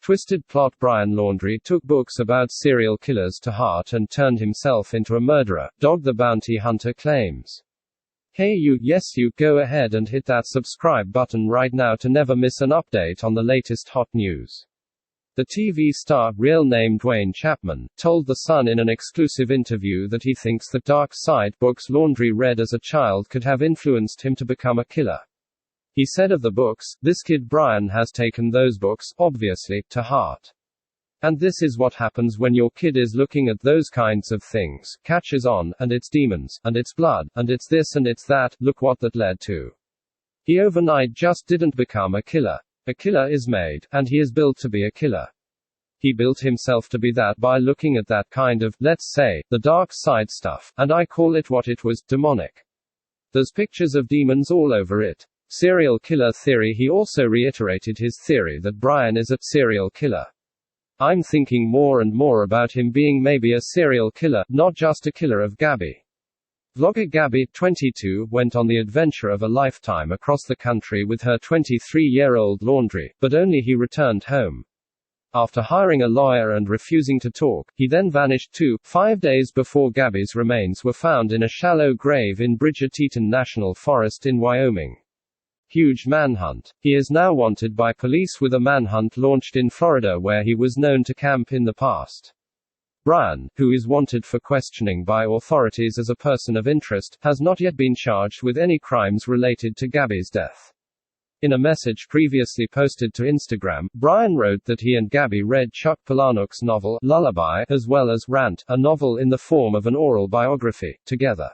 Twisted PLOT Brian Laundrie took books about serial killers to heart and turned himself into a murderer, Dog the Bounty Hunter claims. Hey you, yes you, go ahead and hit that subscribe button right now to never miss an update on the latest hot news. The TV star, real name Duane Chapman, told The Sun in an exclusive interview that he thinks the Dark Side books Laundrie read as a child could have influenced him to become a killer. He said of the books, "This kid Brian has taken those books, obviously, to heart. And this is what happens when your kid is looking at those kinds of things, catches on, and it's demons, and it's blood, and it's this and it's that, look what that led to." He overnight just didn't become a killer. A killer is made, and he is built to be a killer. He built himself to be that by looking at that kind of, let's say, the dark side stuff, and I call it what it was, demonic. There's pictures of demons all over it. Serial killer theory. He also reiterated his theory that Brian is a serial killer. I'm thinking more and more about him being maybe a serial killer, not just a killer of Gabby. Vlogger Gabby, 22, went on the adventure of a lifetime across the country with her 23-year-old Laundrie, but only he returned home. After hiring a lawyer and refusing to talk, he then vanished 5 days before Gabby's remains were found in a shallow grave in Bridger-Teton National Forest in Wyoming. Huge manhunt. He is now wanted by police with a manhunt launched in Florida where he was known to camp in the past. Brian, who is wanted for questioning by authorities as a person of interest, has not yet been charged with any crimes related to Gabby's death. In a message previously posted to Instagram, Brian wrote that he and Gabby read Chuck Palahnuik's novel, Lullaby, as well as Rant, a novel in the form of an oral biography, together.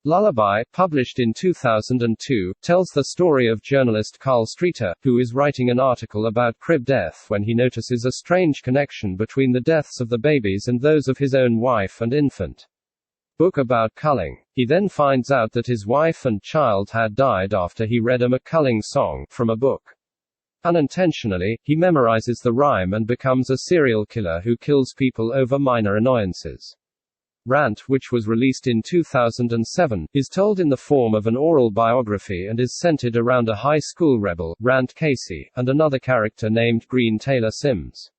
Lullaby, published in 2002, tells the story of journalist Streator, who is writing an article about crib death when he notices a strange connection between the deaths of the babies and those of his own wife and infant. Book about culling. He then finds out that his wife and child had died after he read a culling song from a book. Unintentionally, he memorizes the rhyme and becomes a serial killer who kills people over minor annoyances. Rant, which was released in 2007, is told in the form of an oral biography and is centered around a high school rebel, Rant Casey, and another character named Green Taylor Sims.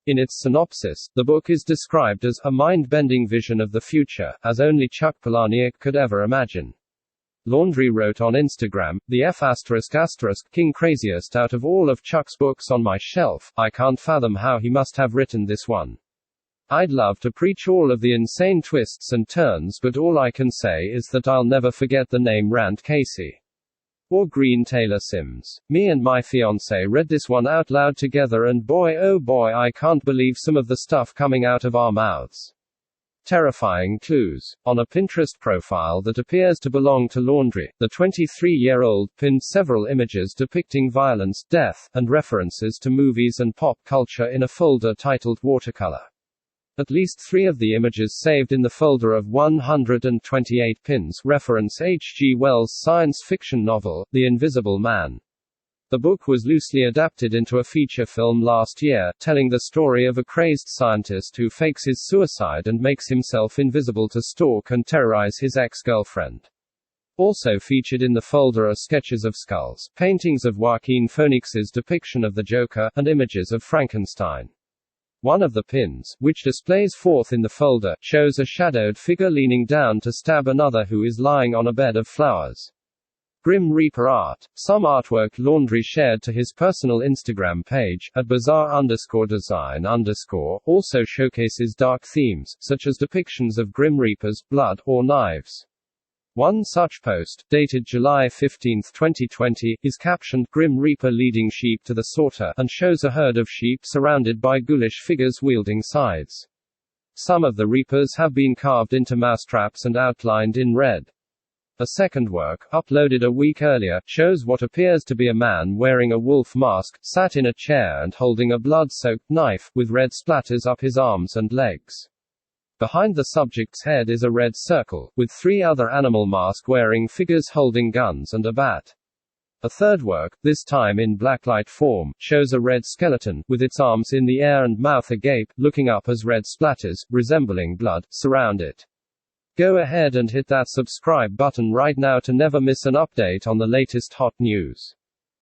In its synopsis, the book is described as a mind-bending vision of the future, as only Chuck Palahnuik could ever imagine. Laundrie wrote on Instagram, "The king craziest out of all of Chuck's books on my shelf, I can't fathom how he must have written this one. I'd love to preach all of the insane twists and turns, but all I can say is that I'll never forget the name Rant Casey. Or Green Taylor Sims. Me and my fiancé read this one out loud together and boy oh boy I can't believe some of the stuff coming out of our mouths." Terrifying clues. On a Pinterest profile that appears to belong to Laundrie, the 23-year-old pinned several images depicting violence, death, and references to movies and pop culture in a folder titled Watercolor. At least 3 of the images saved in the folder of 128 pins reference H. G. Wells' science fiction novel, The Invisible Man. The book was loosely adapted into a feature film last year, telling the story of a crazed scientist who fakes his suicide and makes himself invisible to stalk and terrorize his ex-girlfriend. Also featured in the folder are sketches of skulls, paintings of Joaquin Phoenix's depiction of the Joker, and images of Frankenstein. One of the pins, which displays fourth in the folder, shows a shadowed figure leaning down to stab another who is lying on a bed of flowers. Grim Reaper art. Some artwork Laundrie shared to his personal Instagram page, at bizarre_design_, also showcases dark themes, such as depictions of Grim Reapers, blood, or knives. One such post, dated July 15, 2020, is captioned, "Grim Reaper leading sheep to the slaughter," and shows a herd of sheep surrounded by ghoulish figures wielding scythes. Some of the reapers have been carved into mousetraps and outlined in red. A second work, uploaded a week earlier, shows what appears to be a man wearing a wolf mask, sat in a chair and holding a blood-soaked knife, with red splatters up his arms and legs. Behind the subject's head is a red circle, with 3 other animal mask-wearing figures holding guns and a bat. A third work, this time in blacklight form, shows a red skeleton, with its arms in the air and mouth agape, looking up as red splatters, resembling blood, surround it. Go ahead and hit that subscribe button right now to never miss an update on the latest hot news.